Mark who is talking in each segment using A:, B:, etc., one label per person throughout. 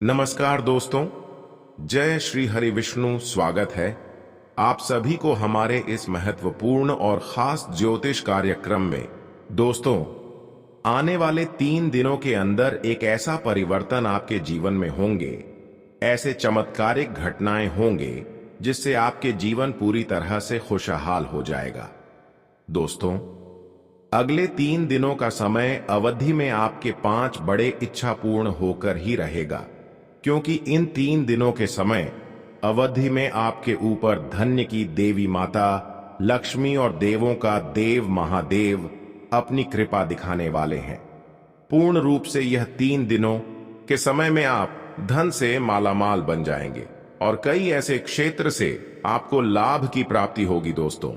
A: नमस्कार दोस्तों, जय श्री हरि विष्णु। स्वागत है आप सभी को हमारे इस महत्वपूर्ण और खास ज्योतिष कार्यक्रम में। दोस्तों, आने वाले 3 दिनों के अंदर एक ऐसा परिवर्तन आपके जीवन में होंगे, ऐसे चमत्कारिक घटनाएं होंगे जिससे आपके जीवन पूरी तरह से खुशहाल हो जाएगा। दोस्तों, अगले 3 दिनों का समय अवधि में आपके 5 बड़े इच्छा पूर्ण होकर ही रहेगा, क्योंकि इन 3 दिनों के समय अवधि में आपके ऊपर धन्य की देवी माता लक्ष्मी और देवों का देव महादेव अपनी कृपा दिखाने वाले हैं। पूर्ण रूप से यह 3 दिनों के समय में आप धन से मालामाल बन जाएंगे और कई ऐसे क्षेत्र से आपको लाभ की प्राप्ति होगी। दोस्तों,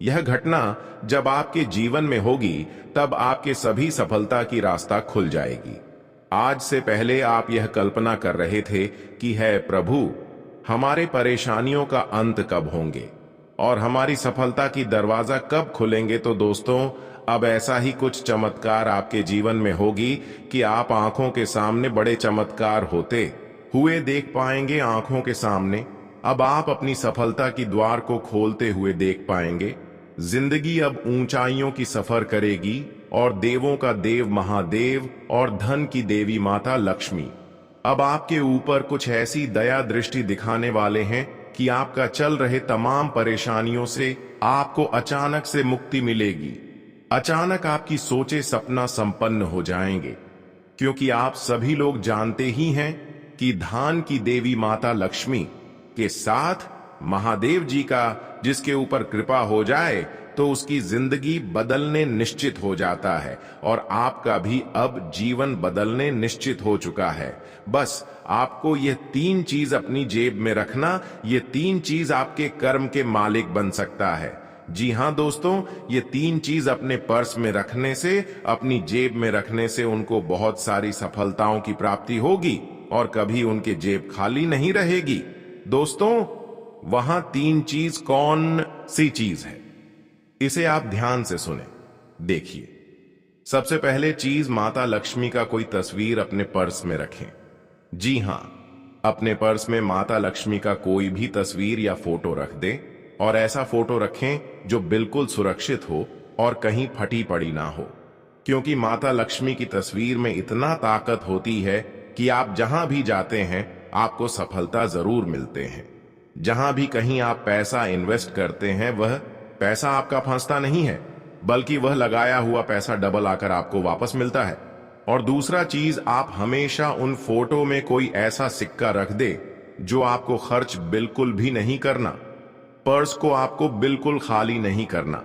A: यह घटना जब आपके जीवन में होगी तब आपके सभी सफलता की रास्ता खुल जाएगी। आज से पहले आप यह कल्पना कर रहे थे कि है प्रभु, हमारे परेशानियों का अंत कब होंगे और हमारी सफलता की दरवाजा कब खुलेंगे। तो दोस्तों, अब ऐसा ही कुछ चमत्कार आपके जीवन में होगी कि आप आंखों के सामने बड़े चमत्कार होते हुए देख पाएंगे। आंखों के सामने अब आप अपनी सफलता की द्वार को खोलते हुए देख पाएंगे। जिंदगी अब ऊंचाइयों की सफर करेगी और देवों का देव महादेव और धन की देवी माता लक्ष्मी अब आपके ऊपर कुछ ऐसी दया दृष्टि दिखाने वाले हैं कि आपका चल रहे तमाम परेशानियों से आपको अचानक से मुक्ति मिलेगी। अचानक आपकी सोचे सपना संपन्न हो जाएंगे, क्योंकि आप सभी लोग जानते ही हैं कि धान की देवी माता लक्ष्मी के साथ महादेव जी का जिसके ऊपर कृपा हो जाए तो उसकी जिंदगी बदलने निश्चित हो जाता है और आपका भी अब जीवन बदलने निश्चित हो चुका है। बस आपको ये 3 चीज अपनी जेब में रखना, ये 3 चीज आपके कर्म के मालिक बन सकता है। जी हां दोस्तों, ये 3 चीज अपने पर्स में रखने से, अपनी जेब में रखने से उनको बहुत सारी सफलताओं की प्राप्ति होगी और कभी उनकी जेब खाली नहीं रहेगी। दोस्तों, वहां 3 चीज कौन सी चीज है, इसे आप ध्यान से सुने, देखिए। सबसे पहले चीज, माता लक्ष्मी का कोई तस्वीर अपने पर्स में रखें। जी हां, अपने पर्स में माता लक्ष्मी का कोई भी तस्वीर या फोटो रख दें और ऐसा फोटो रखें जो बिल्कुल सुरक्षित हो और कहीं फटी पड़ी ना हो, क्योंकि माता लक्ष्मी की तस्वीर में इतना ताकत होती है कि आप जहां भी जाते हैं आपको सफलता जरूर मिलते हैं। जहां भी कहीं आप पैसा इन्वेस्ट करते हैं, वह पैसा आपका फंसता नहीं है, बल्कि वह लगाया हुआ पैसा डबल आकर आपको वापस मिलता है। और दूसरा चीज, आप हमेशा उन फोटो में कोई ऐसा सिक्का रख दे जो आपको खर्च बिल्कुल भी नहीं करना। पर्स को आपको बिल्कुल खाली नहीं करना।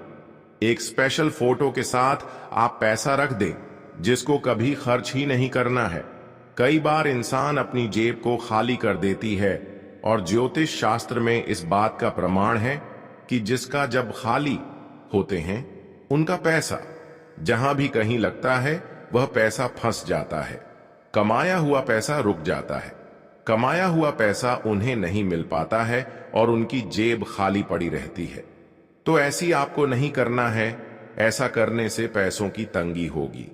A: एक स्पेशल फोटो के साथ आप पैसा रख दें जिसको कभी खर्च ही नहीं करना है। कई बार इंसान अपनी जेब को खाली कर देती है और ज्योतिष शास्त्र में इस बात का प्रमाण है कि जिसका जब खाली होते हैं उनका पैसा जहां भी कहीं लगता है वह पैसा फंस जाता है। कमाया हुआ पैसा रुक जाता है, कमाया हुआ पैसा उन्हें नहीं मिल पाता है और उनकी जेब खाली पड़ी रहती है। तो ऐसी आपको नहीं करना है, ऐसा करने से पैसों की तंगी होगी।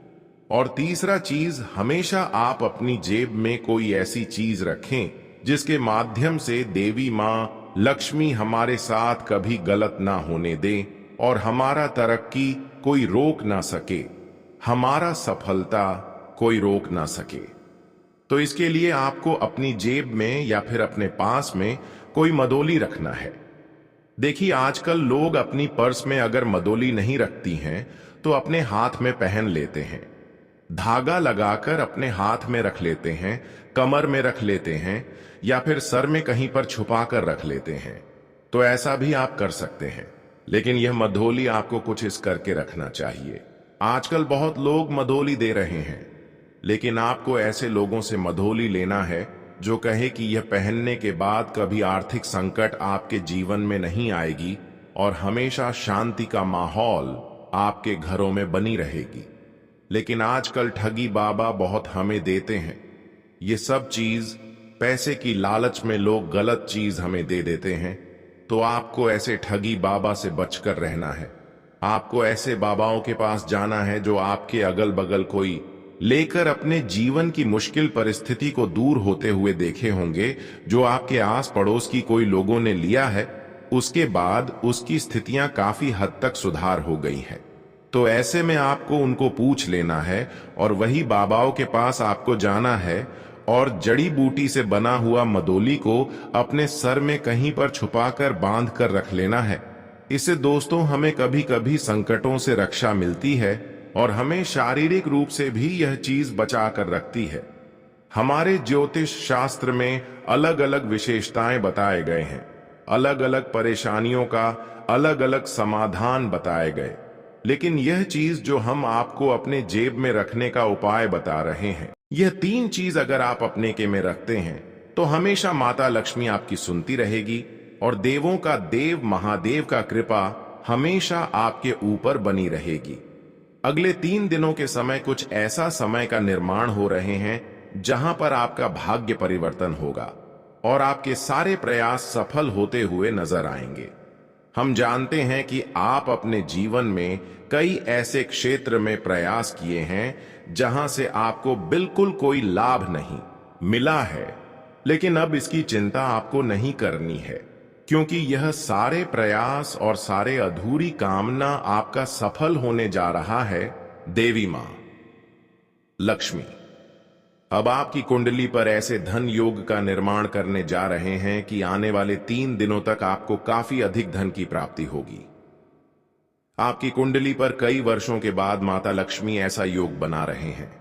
A: और तीसरा चीज, हमेशा आप अपनी जेब में कोई ऐसी चीज रखें जिसके माध्यम से देवी मां लक्ष्मी हमारे साथ कभी गलत ना होने दे और हमारा तरक्की कोई रोक ना सके, हमारा सफलता कोई रोक ना सके। तो इसके लिए आपको अपनी जेब में या फिर अपने पास में कोई मदोली रखना है। देखिए, आजकल लोग अपनी पर्स में अगर मदोली नहीं रखती हैं तो अपने हाथ में पहन लेते हैं, धागा लगाकर अपने हाथ में रख लेते हैं, कमर में रख लेते हैं या फिर सर में कहीं पर छुपा कर रख लेते हैं। तो ऐसा भी आप कर सकते हैं, लेकिन यह मधोली आपको कुछ इस करके रखना चाहिए। आजकल बहुत लोग मधोली दे रहे हैं, लेकिन आपको ऐसे लोगों से मधोली लेना है जो कहे कि यह पहनने के बाद कभी आर्थिक संकट आपके जीवन में नहीं आएगी और हमेशा शांति का माहौल आपके घरों में बनी रहेगी। लेकिन आजकल ठगी बाबा बहुत हमें देते हैं। ये सब चीज पैसे की लालच में लोग गलत चीज हमें दे देते हैं। तो आपको ऐसे ठगी बाबा से बचकर रहना है। आपको ऐसे बाबाओं के पास जाना है जो आपके अगल बगल कोई लेकर अपने जीवन की मुश्किल परिस्थिति को दूर होते हुए देखे होंगे, जो आपके आस पड़ोस की कोई लोगों ने लिया है, उसके बाद उसकी स्थितियां काफी हद तक सुधार हो गई हैं। तो ऐसे में आपको उनको पूछ लेना है और वही बाबाओं के पास आपको जाना है और जड़ी बूटी से बना हुआ मदोली को अपने सर में कहीं पर छुपाकर बांध कर रख लेना है। इससे दोस्तों हमें कभी कभी संकटों से रक्षा मिलती है और हमें शारीरिक रूप से भी यह चीज बचा कर रखती है। हमारे ज्योतिष शास्त्र में अलग अलग विशेषताएं बताए गए हैं, अलग अलग परेशानियों का अलग अलग समाधान बताए गए, लेकिन यह चीज जो हम आपको अपने जेब में रखने का उपाय बता रहे हैं, यह 3 चीज अगर आप अपने के में रखते हैं तो हमेशा माता लक्ष्मी आपकी सुनती रहेगी और देवों का देव महादेव का कृपा हमेशा आपके ऊपर बनी रहेगी। अगले 3 दिनों के समय कुछ ऐसा समय का निर्माण हो रहे हैं जहां पर आपका भाग्य परिवर्तन होगा और आपके सारे प्रयास सफल होते हुए नजर आएंगे। हम जानते हैं कि आप अपने जीवन में कई ऐसे क्षेत्र में प्रयास किए हैं जहां से आपको बिल्कुल कोई लाभ नहीं मिला है, लेकिन अब इसकी चिंता आपको नहीं करनी है, क्योंकि यह सारे प्रयास और सारे अधूरी कामना आपका सफल होने जा रहा है। देवी मां लक्ष्मी अब आपकी कुंडली पर ऐसे धन योग का निर्माण करने जा रहे हैं कि आने वाले 3 दिनों तक आपको काफी अधिक धन की प्राप्ति होगी। आपकी कुंडली पर कई वर्षों के बाद माता लक्ष्मी ऐसा योग बना रहे हैं।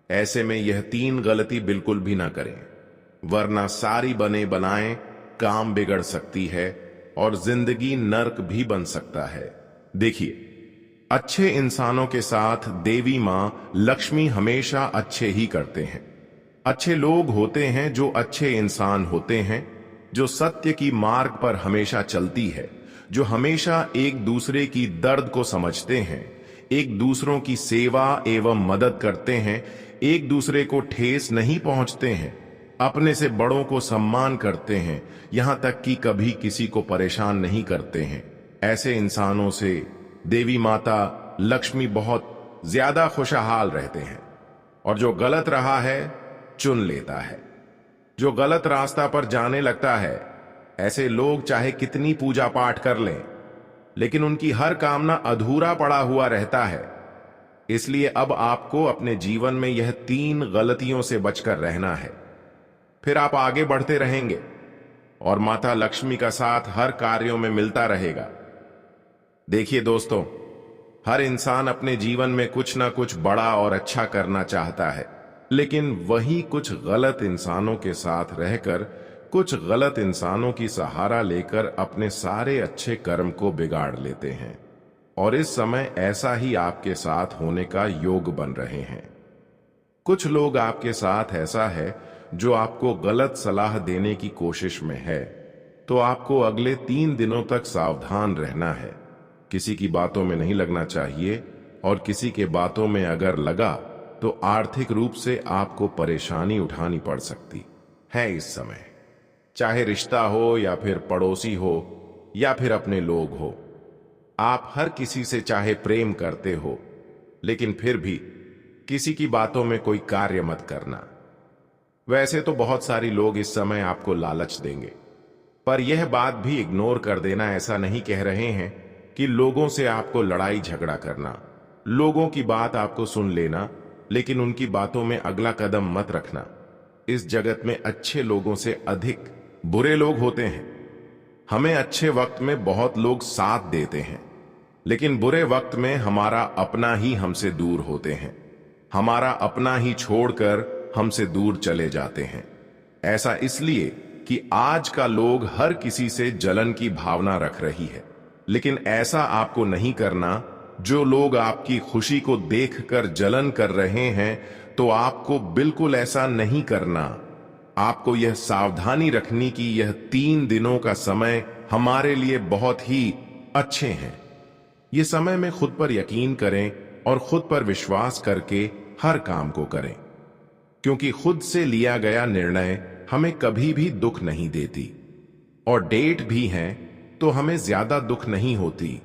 A: ऐसे में यह 3 गलती बिल्कुल भी ना करें, वरना सारी बने बनाए काम बिगड़ सकती है और जिंदगी नर्क भी बन सकता है। देखिए, अच्छे इंसानों के साथ देवी मां लक्ष्मी हमेशा अच्छे ही करते हैं। अच्छे लोग होते हैं जो अच्छे इंसान होते हैं, जो सत्य की मार्ग पर हमेशा चलती है, जो हमेशा एक दूसरे की दर्द को समझते हैं, एक दूसरों की सेवा एवं मदद करते हैं, एक दूसरे को ठेस नहीं पहुंचते हैं, अपने से बड़ों को सम्मान करते हैं, यहां तक कि कभी किसी को परेशान नहीं करते हैं। ऐसे इंसानों से देवी माता लक्ष्मी बहुत ज्यादा खुशहाल रहते हैं और जो गलत रहा है चुन लेता है, जो गलत रास्ता पर जाने लगता है, ऐसे लोग चाहे कितनी पूजा पाठ कर लें, लेकिन उनकी हर कामना अधूरा पड़ा हुआ रहता है। इसलिए अब आपको अपने जीवन में यह 3 गलतियों से बचकर रहना है, फिर आप आगे बढ़ते रहेंगे और माता लक्ष्मी का साथ हर कार्यों में मिलता रहेगा। देखिए दोस्तों, हर इंसान अपने जीवन में कुछ ना कुछ बड़ा और अच्छा करना चाहता है, लेकिन वही कुछ गलत इंसानों के साथ रहकर, कुछ गलत इंसानों की सहारा लेकर अपने सारे अच्छे कर्म को बिगाड़ लेते हैं। और इस समय ऐसा ही आपके साथ होने का योग बन रहे हैं। कुछ लोग आपके साथ ऐसा है जो आपको गलत सलाह देने की कोशिश में है, तो आपको अगले 3 दिनों तक सावधान रहना है। किसी की बातों में नहीं लगना चाहिए और किसी के बातों में अगर लगा तो आर्थिक रूप से आपको परेशानी उठानी पड़ सकती है इस समय। चाहे रिश्ता हो या फिर पड़ोसी हो या फिर अपने लोग हो, आप हर किसी से चाहे प्रेम करते हो, लेकिन फिर भी किसी की बातों में कोई कार्य मत करना। वैसे तो बहुत सारी लोग इस समय आपको लालच देंगे, पर यह बात भी इग्नोर कर देना। ऐसा नहीं कह रहे हैं कि लोगों से आपको लड़ाई झगड़ा करना, लोगों की बात आपको सुन लेना, लेकिन उनकी बातों में अगला कदम मत रखना। इस जगत में अच्छे लोगों से अधिक बुरे लोग होते हैं। हमें अच्छे वक्त में बहुत लोग साथ देते हैं, लेकिन बुरे वक्त में हमारा अपना ही हमसे दूर होते हैं, हमारा अपना ही छोड़कर हमसे दूर चले जाते हैं। ऐसा इसलिए कि आज का लोग हर किसी से जलन की भावना रख रही है, लेकिन ऐसा आपको नहीं करना। जो लोग आपकी खुशी को देखकर जलन कर रहे हैं, तो आपको बिल्कुल ऐसा नहीं करना। आपको यह सावधानी रखनी कि यह 3 दिनों का समय हमारे लिए बहुत ही अच्छे हैं। ये समय में खुद पर यकीन करें और खुद पर विश्वास करके हर काम को करें, क्योंकि खुद से लिया गया निर्णय हमें कभी भी दुख नहीं देती। और डेट भी है तो हमें ज्यादा दुख नहीं होती,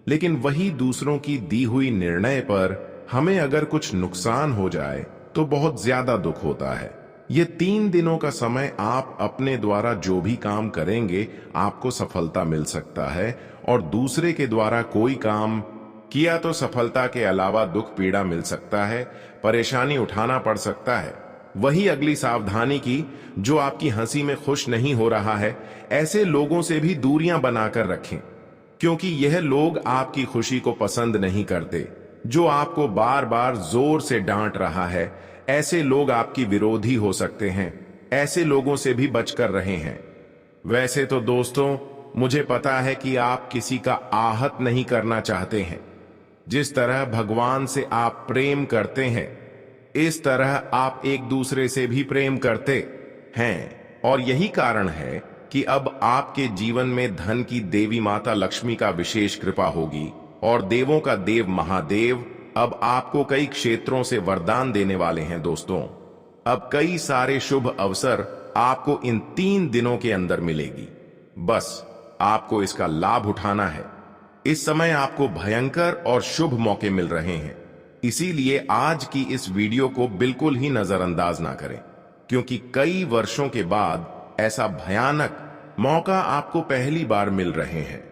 A: लेकिन वही दूसरों की दी हुई निर्णय पर हमें अगर कुछ नुकसान हो जाए तो बहुत ज्यादा दुख होता है। ये 3 दिनों का समय आप अपने द्वारा जो भी काम करेंगे आपको सफलता मिल सकता है, और दूसरे के द्वारा कोई काम किया तो सफलता के अलावा दुख पीड़ा मिल सकता है, परेशानी उठाना पड़ सकता है। वही अगली सावधानी की, जो आपकी हंसी में खुश नहीं हो रहा है, ऐसे लोगों से भी दूरियां बनाकर रखें, क्योंकि यह लोग आपकी खुशी को पसंद नहीं करते। जो आपको बार बार जोर से डांट रहा है, ऐसे लोग आपकी विरोधी हो सकते हैं। ऐसे लोगों से भी बचकर रहे हैं। वैसे तो दोस्तों, मुझे पता है कि आप किसी का आहत नहीं करना चाहते हैं। जिस तरह भगवान से आप प्रेम करते हैं, इस तरह आप एक दूसरे से भी प्रेम करते हैं, और यही कारण है कि अब आपके जीवन में धन की देवी माता लक्ष्मी का विशेष कृपा होगी, और देवों का देव महादेव अब आपको कई क्षेत्रों से वरदान देने वाले हैं। दोस्तों, अब कई सारे शुभ अवसर आपको इन 3 दिनों के अंदर मिलेगी। बस आपको इसका लाभ उठाना है। इस समय आपको भयंकर और शुभ मौके मिल रहे हैं, इसीलिए आज की इस वीडियो को बिल्कुल ही नजरअंदाज ना करें, क्योंकि कई वर्षों के बाद ऐसा भयानक मौका आपको पहली बार मिल रहे हैं।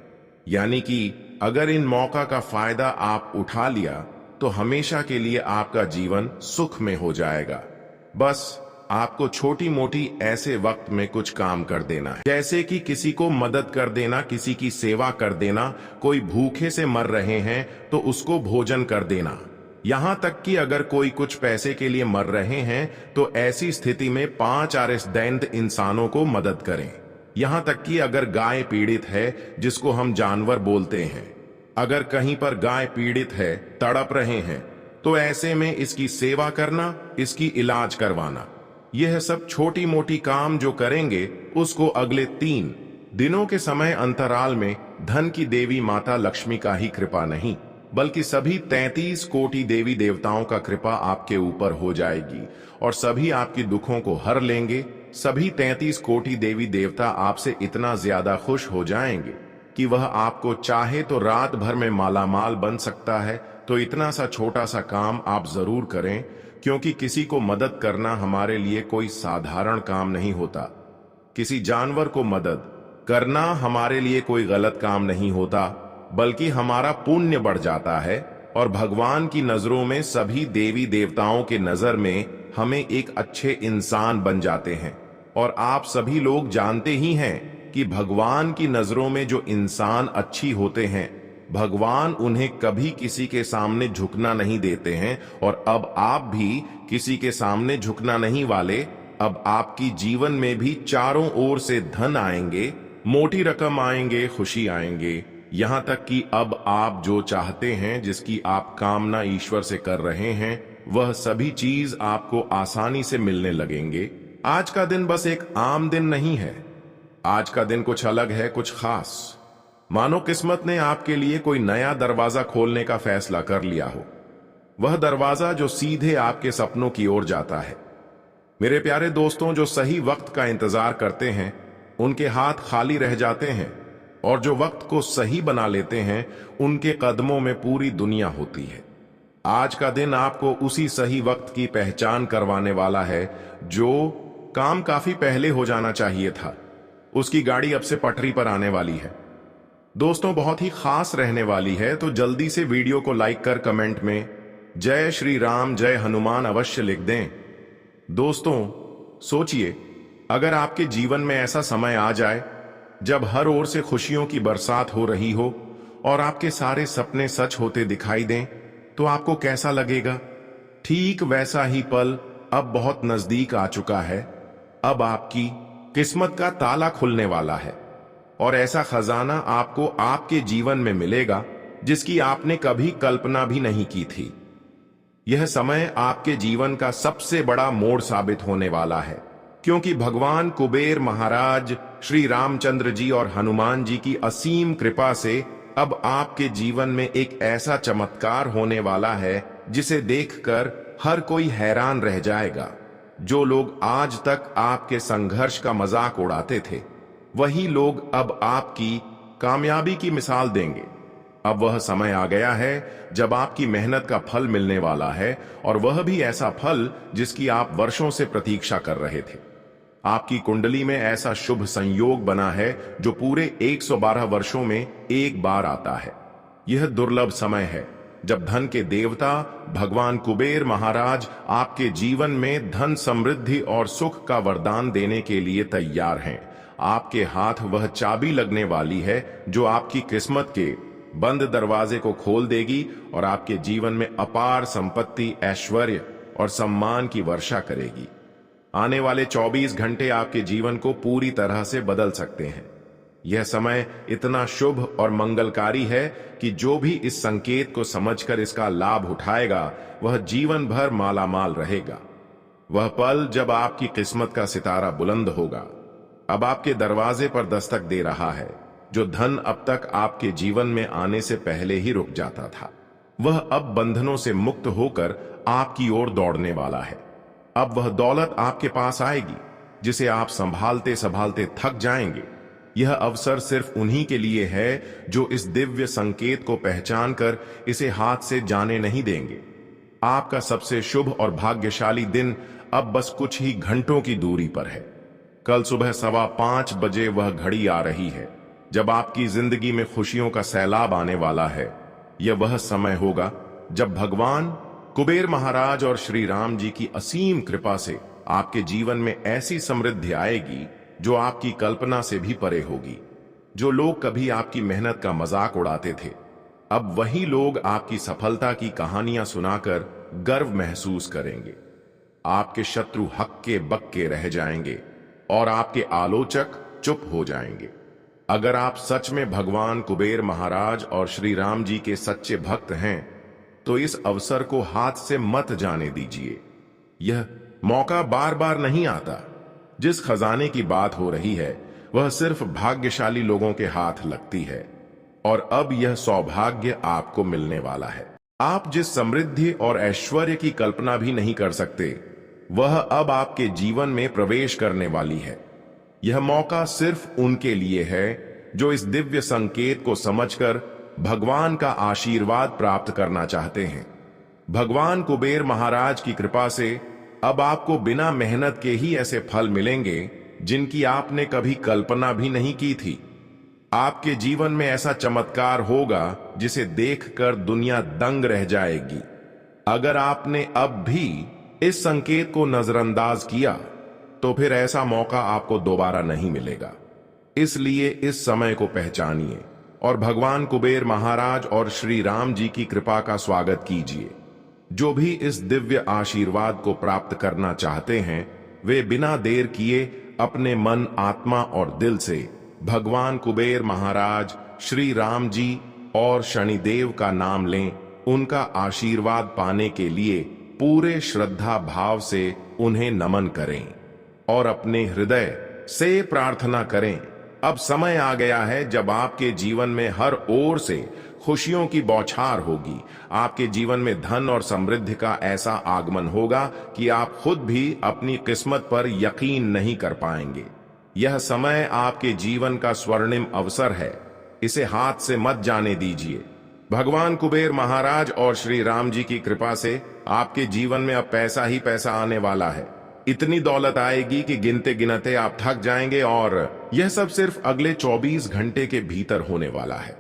A: यानी कि अगर इन मौका का फायदा आप उठा लिया तो हमेशा के लिए आपका जीवन सुख में हो जाएगा। बस आपको छोटी मोटी ऐसे वक्त में कुछ काम कर देना है, जैसे कि किसी को मदद कर देना, किसी की सेवा कर देना, कोई भूखे से मर रहे हैं तो उसको भोजन कर देना। यहां तक कि अगर कोई कुछ पैसे के लिए मर रहे हैं तो ऐसी स्थिति में 5 आरिसदैन्त इंसानों को मदद करें। यहां तक कि अगर गाय पीड़ित है, जिसको हम जानवर बोलते हैं, अगर कहीं पर गाय पीड़ित है, तड़प रहे हैं, तो ऐसे में इसकी सेवा करना, इसकी इलाज करवाना, यह सब छोटी मोटी काम जो करेंगे उसको अगले 3 दिनों के समय अंतराल में धन की देवी माता लक्ष्मी का ही कृपा नहीं, बल्कि सभी 33 कोटि देवी देवताओं का कृपा आपके ऊपर हो जाएगी, और सभी आपकी दुखों को हर लेंगे। सभी 33 कोटि देवी देवता आपसे इतना ज्यादा खुश हो जाएंगे कि वह आपको चाहे तो रात भर में मालामाल बन सकता है। तो इतना सा छोटा सा काम आप जरूर करें, क्योंकि किसी को मदद करना हमारे लिए कोई साधारण काम नहीं होता। किसी जानवर को मदद करना हमारे लिए कोई गलत काम नहीं होता, बल्कि हमारा पुण्य बढ़ जाता है, और भगवान की नजरों में, सभी देवी देवताओं के नजर में हमें एक अच्छे इंसान बन जाते हैं। और आप सभी लोग जानते ही हैं कि भगवान की नजरों में जो इंसान अच्छी होते हैं, भगवान उन्हें कभी किसी के सामने झुकना नहीं देते हैं। और अब आप भी किसी के सामने झुकना नहीं वाले। अब आपकी जीवन में भी चारों ओर से धन आएंगे, मोटी रकम आएंगे, खुशी आएंगे, यहां तक कि अब आप जो चाहते हैं, जिसकी आप कामना ईश्वर से कर रहे हैं, वह सभी चीज आपको आसानी से मिलने लगेंगे। आज का दिन बस एक आम दिन नहीं है। आज का दिन कुछ अलग है, कुछ खास। मानो किस्मत ने आपके लिए कोई नया दरवाजा खोलने का फैसला कर लिया हो। वह दरवाजा जो सीधे आपके सपनों की ओर जाता है। मेरे प्यारे दोस्तों, जो सही वक्त का इंतजार करते हैं उनके हाथ खाली रह जाते हैं, और जो वक्त को सही बना लेते हैं उनके कदमों में पूरी दुनिया होती है। आज का दिन आपको उसी सही वक्त की पहचान करवाने वाला है। जो काम काफी पहले हो जाना चाहिए था, उसकी गाड़ी अब से पटरी पर आने वाली है। दोस्तों, बहुत ही खास रहने वाली है, तो जल्दी से वीडियो को लाइक कर कमेंट में जय श्री राम, जय हनुमान अवश्य लिख दें। दोस्तों, सोचिए, अगर आपके जीवन में ऐसा समय आ जाए जब हर ओर से खुशियों की बरसात हो रही हो और आपके सारे सपने सच होते दिखाई दें, तो आपको कैसा लगेगा? ठीक वैसा ही पल अब बहुत नजदीक आ चुका है। अब आपकी किस्मत का ताला खुलने वाला है, और ऐसा खजाना आपको आपके जीवन में मिलेगा जिसकी आपने कभी कल्पना भी नहीं की थी। यह समय आपके जीवन का सबसे बड़ा मोड़ साबित होने वाला है, क्योंकि भगवान कुबेर महाराज, श्री रामचंद्र जी और हनुमान जी की असीम कृपा से अब आपके जीवन में एक ऐसा चमत्कार होने वाला है जिसे देखकर हर कोई हैरान रह जाएगा। जो लोग आज तक आपके संघर्ष का मजाक उड़ाते थे, वही लोग अब आपकी कामयाबी की मिसाल देंगे। अब वह समय आ गया है जब आपकी मेहनत का फल मिलने वाला है, और वह भी ऐसा फल जिसकी आप वर्षों से प्रतीक्षा कर रहे थे। आपकी कुंडली में ऐसा शुभ संयोग बना है जो पूरे 112 वर्षों में एक बार आता है। यह दुर्लभ समय है जब धन के देवता भगवान कुबेर महाराज आपके जीवन में धन, समृद्धि और सुख का वरदान देने के लिए तैयार हैं। आपके हाथ वह चाबी लगने वाली है जो आपकी किस्मत के बंद दरवाजे को खोल देगी और आपके जीवन में अपार संपत्ति, ऐश्वर्य और सम्मान की वर्षा करेगी। आने वाले 24 घंटे आपके जीवन को पूरी तरह से बदल सकते हैं। यह समय इतना शुभ और मंगलकारी है कि जो भी इस संकेत को समझकर इसका लाभ उठाएगा वह जीवन भर मालामाल रहेगा। वह पल जब आपकी किस्मत का सितारा बुलंद होगा अब आपके दरवाजे पर दस्तक दे रहा है। जो धन अब तक आपके जीवन में आने से पहले ही रुक जाता था, वह अब बंधनों से मुक्त होकर आपकी ओर दौड़ने वाला है। अब वह दौलत आपके पास आएगी जिसे आप संभालते संभालते थक जाएंगे। यह अवसर सिर्फ उन्हीं के लिए है जो इस दिव्य संकेत को पहचान कर इसे हाथ से जाने नहीं देंगे। आपका सबसे शुभ और भाग्यशाली दिन अब बस कुछ ही घंटों की दूरी पर है। कल सुबह 5:15 बजे वह घड़ी आ रही है जब आपकी जिंदगी में खुशियों का सैलाब आने वाला है। यह वह समय होगा जब भगवान कुबेर महाराज और श्री राम जी की असीम कृपा से आपके जीवन में ऐसी समृद्धि आएगी जो आपकी कल्पना से भी परे होगी। जो लोग कभी आपकी मेहनत का मजाक उड़ाते थे, अब वही लोग आपकी सफलता की कहानियां सुनाकर गर्व महसूस करेंगे। आपके शत्रु हक्के बक्के रह जाएंगे और आपके आलोचक चुप हो जाएंगे। अगर आप सच में भगवान कुबेर महाराज और श्री राम जी के सच्चे भक्त हैं तो इस अवसर को हाथ से मत जाने दीजिए। यह मौका बार बार नहीं आता। जिस खजाने की बात हो रही है वह सिर्फ भाग्यशाली लोगों के हाथ लगती है, और अब यह सौभाग्य आपको मिलने वाला है। आप जिस समृद्धि और ऐश्वर्य की कल्पना भी नहीं कर सकते वह अब आपके जीवन में प्रवेश करने वाली है। यह मौका सिर्फ उनके लिए है जो इस दिव्य संकेत को समझकर भगवान का आशीर्वाद प्राप्त करना चाहते हैं। भगवान कुबेर महाराज की कृपा से अब आपको बिना मेहनत के ही ऐसे फल मिलेंगे जिनकी आपने कभी कल्पना भी नहीं की थी। आपके जीवन में ऐसा चमत्कार होगा जिसे देखकर दुनिया दंग रह जाएगी। अगर आपने अब भी इस संकेत को नजरअंदाज किया तो फिर ऐसा मौका आपको दोबारा नहीं मिलेगा। इसलिए इस समय को पहचानिए और भगवान कुबेर महाराज और श्री राम जी की कृपा का स्वागत कीजिए। जो भी इस दिव्य आशीर्वाद को प्राप्त करना चाहते हैं वे बिना देर किए अपने मन, आत्मा और दिल से भगवान कुबेर महाराज, श्री राम जी और शनिदेव का नाम लें। उनका आशीर्वाद पाने के लिए पूरे श्रद्धा भाव से उन्हें नमन करें और अपने हृदय से प्रार्थना करें। अब समय आ गया है जब आपके जीवन में हर ओर से खुशियों की बौछार होगी। आपके जीवन में धन और समृद्धि का ऐसा आगमन होगा कि आप खुद भी अपनी किस्मत पर यकीन नहीं कर पाएंगे। यह समय आपके जीवन का स्वर्णिम अवसर है, इसे हाथ से मत जाने दीजिए। भगवान कुबेर महाराज और श्री राम जी की कृपा से आपके जीवन में अब पैसा ही पैसा आने वाला है। इतनी दौलत आएगी कि गिनते गिनते आप थक जाएंगे, और यह सब सिर्फ अगले 24 घंटे के भीतर होने वाला है।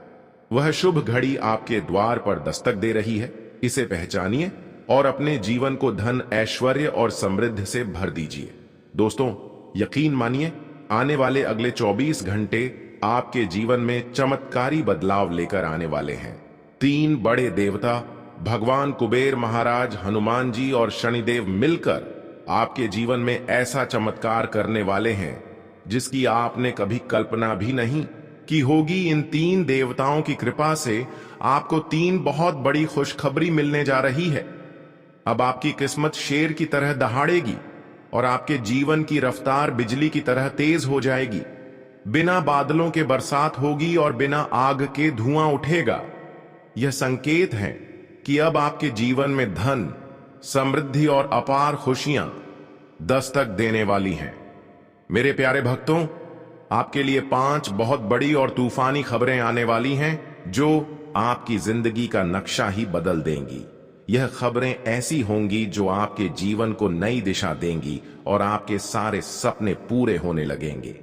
A: वह शुभ घड़ी आपके द्वार पर दस्तक दे रही है। इसे पहचानिए और अपने जीवन को धन, ऐश्वर्य और समृद्धि से भर दीजिए। दोस्तों, यकीन मानिए, आने वाले अगले 24 घंटे आपके जीवन में चमत्कारी बदलाव लेकर आने वाले हैं। 3 बड़े देवता भगवान कुबेर महाराज, हनुमान जी और शनिदेव मिलकर आपके जीवन में ऐसा चमत्कार करने वाले हैं जिसकी आपने कभी कल्पना भी नहीं की होगी। इन 3 देवताओं की कृपा से आपको 3 बहुत बड़ी खुशखबरी मिलने जा रही है। अब आपकी किस्मत शेर की तरह दहाड़ेगी और आपके जीवन की रफ्तार बिजली की तरह तेज हो जाएगी। बिना बादलों के बरसात होगी और बिना आग के धुआं उठेगा। यह संकेत है कि अब आपके जीवन में धन, समृद्धि और अपार खुशियां दस्तक देने वाली हैं। मेरे प्यारे भक्तों, आपके लिए 5 बहुत बड़ी और तूफानी खबरें आने वाली हैं जो आपकी जिंदगी का नक्शा ही बदल देंगी। यह खबरें ऐसी होंगी जो आपके जीवन को नई दिशा देंगी और आपके सारे सपने पूरे होने लगेंगे।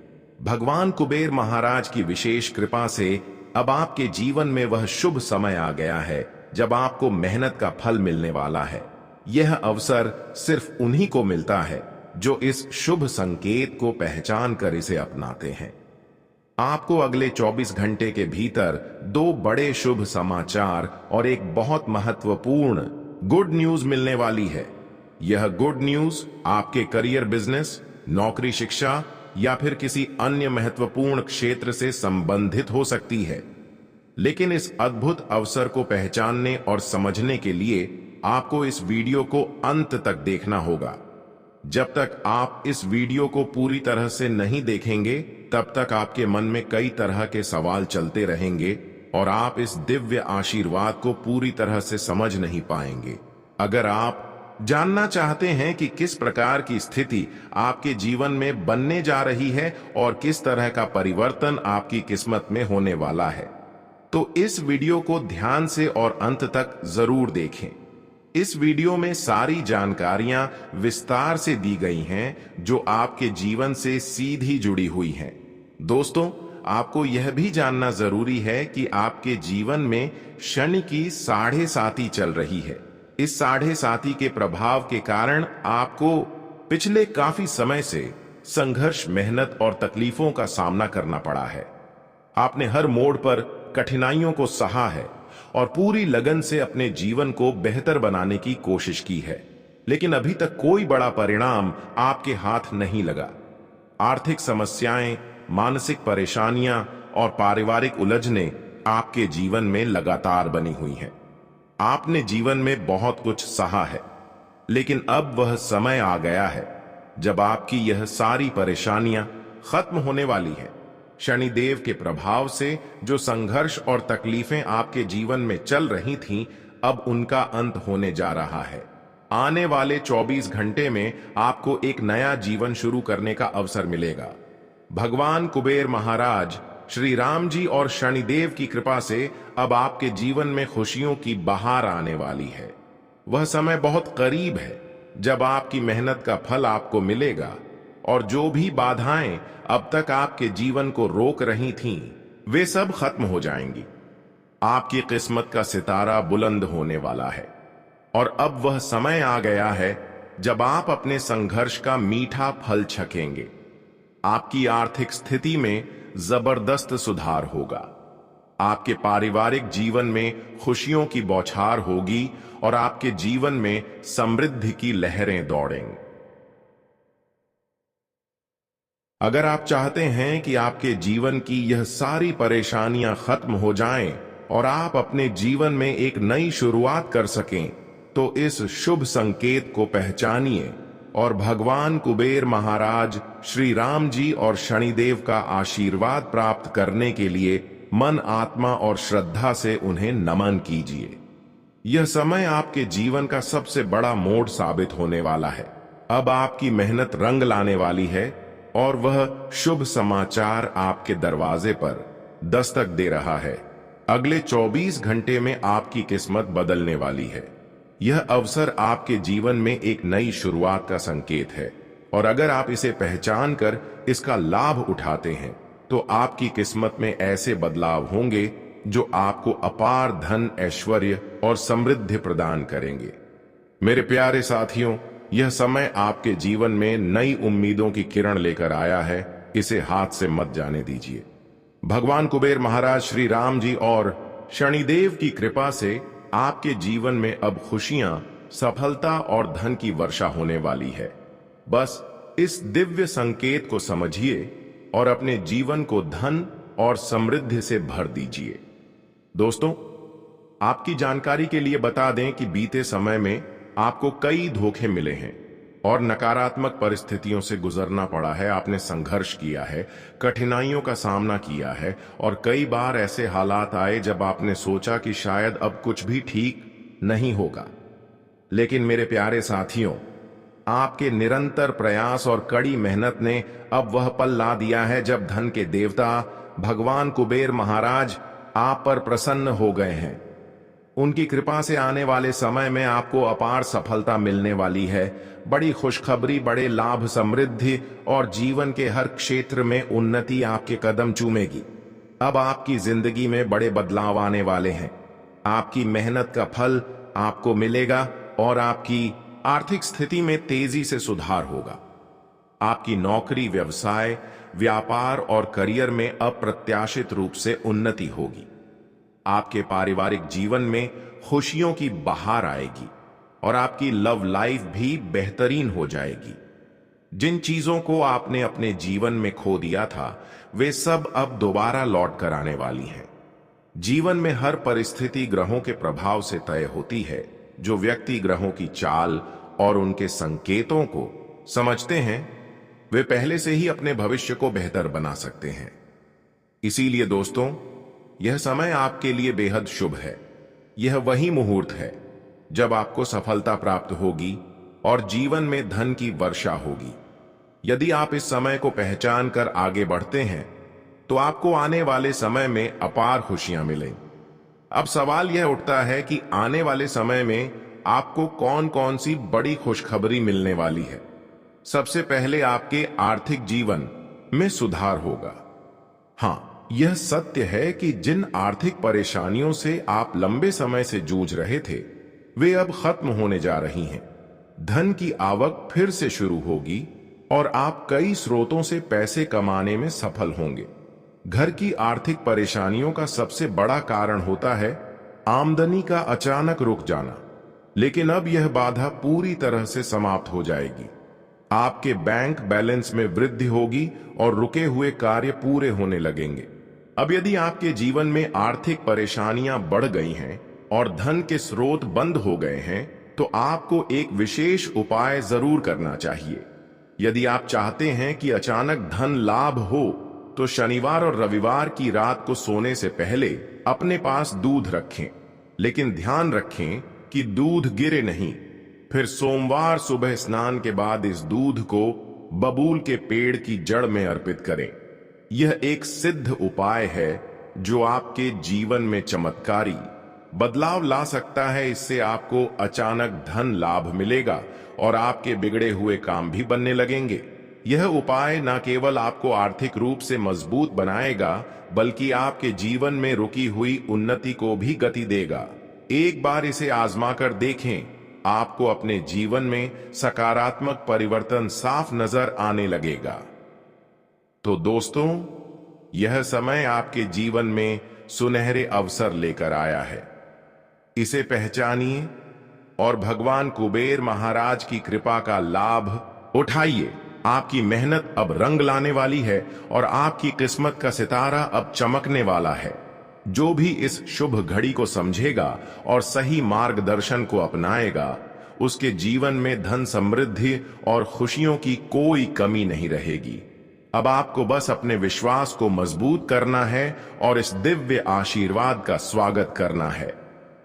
A: भगवान कुबेर महाराज की विशेष कृपा से अब आपके जीवन में वह शुभ समय आ गया है जब आपको मेहनत का फल मिलने वाला है। यह अवसर सिर्फ उन्हीं को मिलता है जो इस शुभ संकेत को पहचान कर इसे अपनाते हैं। आपको अगले 24 घंटे के भीतर 2 बड़े शुभ समाचार और एक बहुत महत्वपूर्ण गुड न्यूज मिलने वाली है। यह गुड न्यूज आपके करियर, बिजनेस, नौकरी, शिक्षा या फिर किसी अन्य महत्वपूर्ण क्षेत्र से संबंधित हो सकती है। लेकिन इस अद्भुत अवसर को पहचानने और समझने के लिए आपको इस वीडियो को अंत तक देखना होगा। जब तक आप इस वीडियो को पूरी तरह से नहीं देखेंगे तब तक आपके मन में कई तरह के सवाल चलते रहेंगे और आप इस दिव्य आशीर्वाद को पूरी तरह से समझ नहीं पाएंगे। अगर आप जानना चाहते हैं कि किस प्रकार की स्थिति आपके जीवन में बनने जा रही है और किस तरह का परिवर्तन आपकी किस्मत में होने वाला है, तो इस वीडियो को ध्यान से और अंत तक जरूर देखें। इस वीडियो में सारी जानकारियां विस्तार से दी गई हैं जो आपके जीवन से सीधी जुड़ी हुई हैं। दोस्तों, आपको यह भी जानना जरूरी है कि आपके जीवन में शनि की 7.5 चल रही है। इस 7.5 के प्रभाव के कारण आपको पिछले काफी समय से संघर्ष, मेहनत और तकलीफों का सामना करना पड़ा है। आपने हर मोड़ पर कठिनाइयों को सहा है और पूरी लगन से अपने जीवन को बेहतर बनाने की कोशिश की है, लेकिन अभी तक कोई बड़ा परिणाम आपके हाथ नहीं लगा। आर्थिक समस्याएं, मानसिक परेशानियां और पारिवारिक उलझनें आपके जीवन में लगातार बनी हुई हैं। आपने जीवन में बहुत कुछ सहा है, लेकिन अब वह समय आ गया है जब आपकी यह सारी परेशानियां खत्म होने वाली है। शनिदेव के प्रभाव से जो संघर्ष और तकलीफें आपके जीवन में चल रही थीं, अब उनका अंत होने जा रहा है। आने वाले 24 घंटे में आपको एक नया जीवन शुरू करने का अवसर मिलेगा। भगवान कुबेर महाराज, श्री राम जी और शनिदेव की कृपा से अब आपके जीवन में खुशियों की बहार आने वाली है। वह समय बहुत करीब है जब आपकी मेहनत का फल आपको मिलेगा और जो भी बाधाएं अब तक आपके जीवन को रोक रही थीं, वे सब खत्म हो जाएंगी। आपकी किस्मत का सितारा बुलंद होने वाला है और अब वह समय आ गया है जब आप अपने संघर्ष का मीठा फल चखेंगे। आपकी आर्थिक स्थिति में जबरदस्त सुधार होगा। आपके पारिवारिक जीवन में खुशियों की बौछार होगी और आपके जीवन में समृद्धि की लहरें दौड़ेंगी। अगर आप चाहते हैं कि आपके जीवन की यह सारी परेशानियां खत्म हो जाएं और आप अपने जीवन में एक नई शुरुआत कर सकें, तो इस शुभ संकेत को पहचानिए और भगवान कुबेर महाराज, श्री राम जी और शनिदेव का आशीर्वाद प्राप्त करने के लिए मन, आत्मा और श्रद्धा से उन्हें नमन कीजिए। यह समय आपके जीवन का सबसे बड़ा मोड़ साबित होने वाला है। अब आपकी मेहनत रंग लाने वाली है और वह शुभ समाचार आपके दरवाजे पर दस्तक दे रहा है। अगले 24 घंटे में आपकी किस्मत बदलने वाली है। यह अवसर आपके जीवन में एक नई शुरुआत का संकेत है और अगर आप इसे पहचान कर इसका लाभ उठाते हैं, तो आपकी किस्मत में ऐसे बदलाव होंगे जो आपको अपार धन, ऐश्वर्य और समृद्धि प्रदान करेंगे। मेरे प्यारे साथियों, यह समय आपके जीवन में नई उम्मीदों की किरण लेकर आया है। इसे हाथ से मत जाने दीजिए। भगवान कुबेर महाराज, श्री राम जी और शनिदेव की कृपा से आपके जीवन में अब खुशियां, सफलता और धन की वर्षा होने वाली है। बस इस दिव्य संकेत को समझिए और अपने जीवन को धन और समृद्धि से भर दीजिए। दोस्तों, आपकी जानकारी के लिए बता दें कि बीते समय में आपको कई धोखे मिले हैं और नकारात्मक परिस्थितियों से गुजरना पड़ा है। आपने संघर्ष किया है, कठिनाइयों का सामना किया है और कई बार ऐसे हालात आए जब आपने सोचा कि शायद अब कुछ भी ठीक नहीं होगा। लेकिन मेरे प्यारे साथियों, आपके निरंतर प्रयास और कड़ी मेहनत ने अब वह पल ला दिया है जब धन के देवता भगवान कुबेर महाराज आप पर प्रसन्न हो गए हैं। उनकी कृपा से आने वाले समय में आपको अपार सफलता मिलने वाली है। बड़ी खुशखबरी, बड़े लाभ, समृद्धि और जीवन के हर क्षेत्र में उन्नति आपके कदम चूमेगी। अब आपकी जिंदगी में बड़े बदलाव आने वाले हैं। आपकी मेहनत का फल आपको मिलेगा और आपकी आर्थिक स्थिति में तेजी से सुधार होगा। आपकी नौकरी, व्यवसाय, व्यापार और करियर में अप्रत्याशित रूप से उन्नति होगी। आपके पारिवारिक जीवन में खुशियों की बहार आएगी और आपकी लव लाइफ भी बेहतरीन हो जाएगी। जिन चीजों को आपने अपने जीवन में खो दिया था, वे सब अब दोबारा लौट कर आने वाली हैं। जीवन में हर परिस्थिति ग्रहों के प्रभाव से तय होती है। जो व्यक्ति ग्रहों की चाल और उनके संकेतों को समझते हैं, वे पहले से ही अपने भविष्य को बेहतर बना सकते हैं। इसीलिए दोस्तों, यह समय आपके लिए बेहद शुभ है। यह वही मुहूर्त है जब आपको सफलता प्राप्त होगी और जीवन में धन की वर्षा होगी। यदि आप इस समय को पहचान कर आगे बढ़ते हैं, तो आपको आने वाले समय में अपार खुशियां मिलेंगी। अब सवाल यह उठता है कि आने वाले समय में आपको कौन कौन सी बड़ी खुशखबरी मिलने वाली है। सबसे पहले आपके आर्थिक जीवन में सुधार होगा। हाँ, यह सत्य है कि जिन आर्थिक परेशानियों से आप लंबे समय से जूझ रहे थे, वे अब खत्म होने जा रही हैं। धन की आवक फिर से शुरू होगी और आप कई स्रोतों से पैसे कमाने में सफल होंगे। घर की आर्थिक परेशानियों का सबसे बड़ा कारण होता है आमदनी का अचानक रुक जाना, लेकिन अब यह बाधा पूरी तरह से समाप्त हो जाएगी। आपके बैंक बैलेंस में वृद्धि होगी और रुके हुए कार्य पूरे होने लगेंगे। अब यदि आपके जीवन में आर्थिक परेशानियां बढ़ गई हैं और धन के स्रोत बंद हो गए हैं, तो आपको एक विशेष उपाय जरूर करना चाहिए। यदि आप चाहते हैं कि अचानक धन लाभ हो, तो शनिवार और रविवार की रात को सोने से पहले अपने पास दूध रखें, लेकिन ध्यान रखें कि दूध गिरे नहीं। फिर सोमवार सुबह स्नान के बाद इस दूध को बबूल के पेड़ की जड़ में अर्पित करें। यह एक सिद्ध उपाय है जो आपके जीवन में चमत्कारी बदलाव ला सकता है। इससे आपको अचानक धन लाभ मिलेगा और आपके बिगड़े हुए काम भी बनने लगेंगे। यह उपाय न केवल आपको आर्थिक रूप से मजबूत बनाएगा, बल्कि आपके जीवन में रुकी हुई उन्नति को भी गति देगा। एक बार इसे आजमा कर देखें, आपको अपने जीवन में सकारात्मक परिवर्तन साफ नजर आने लगेगा। तो दोस्तों, यह समय आपके जीवन में सुनहरे अवसर लेकर आया है। इसे पहचानिए और भगवान कुबेर महाराज की कृपा का लाभ उठाइए। आपकी मेहनत अब रंग लाने वाली है और आपकी किस्मत का सितारा अब चमकने वाला है। जो भी इस शुभ घड़ी को समझेगा और सही मार्गदर्शन को अपनाएगा, उसके जीवन में धन, समृद्धि और खुशियों की कोई कमी नहीं रहेगी। अब आपको बस अपने विश्वास को मजबूत करना है और इस दिव्य आशीर्वाद का स्वागत करना है।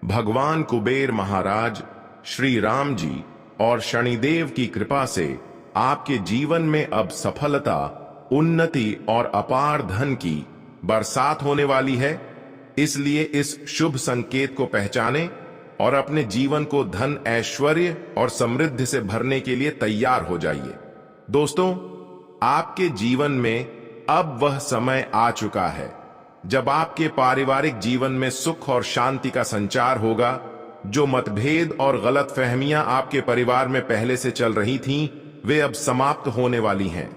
A: भगवान कुबेर महाराज, श्री राम जी और शनिदेव की कृपा से आपके जीवन में अब सफलता, उन्नति और अपार धन की बरसात होने वाली है। इसलिए इस शुभ संकेत को पहचानें और अपने जीवन को धन, ऐश्वर्य और समृद्धि से भरने के लिए तैयार हो जाइए। दोस्तों, आपके जीवन में अब वह समय आ चुका है जब आपके पारिवारिक जीवन में सुख और शांति का संचार होगा। जो मतभेद और गलतफहमियां आपके परिवार में पहले से चल रही थीं, वे अब समाप्त होने वाली हैं।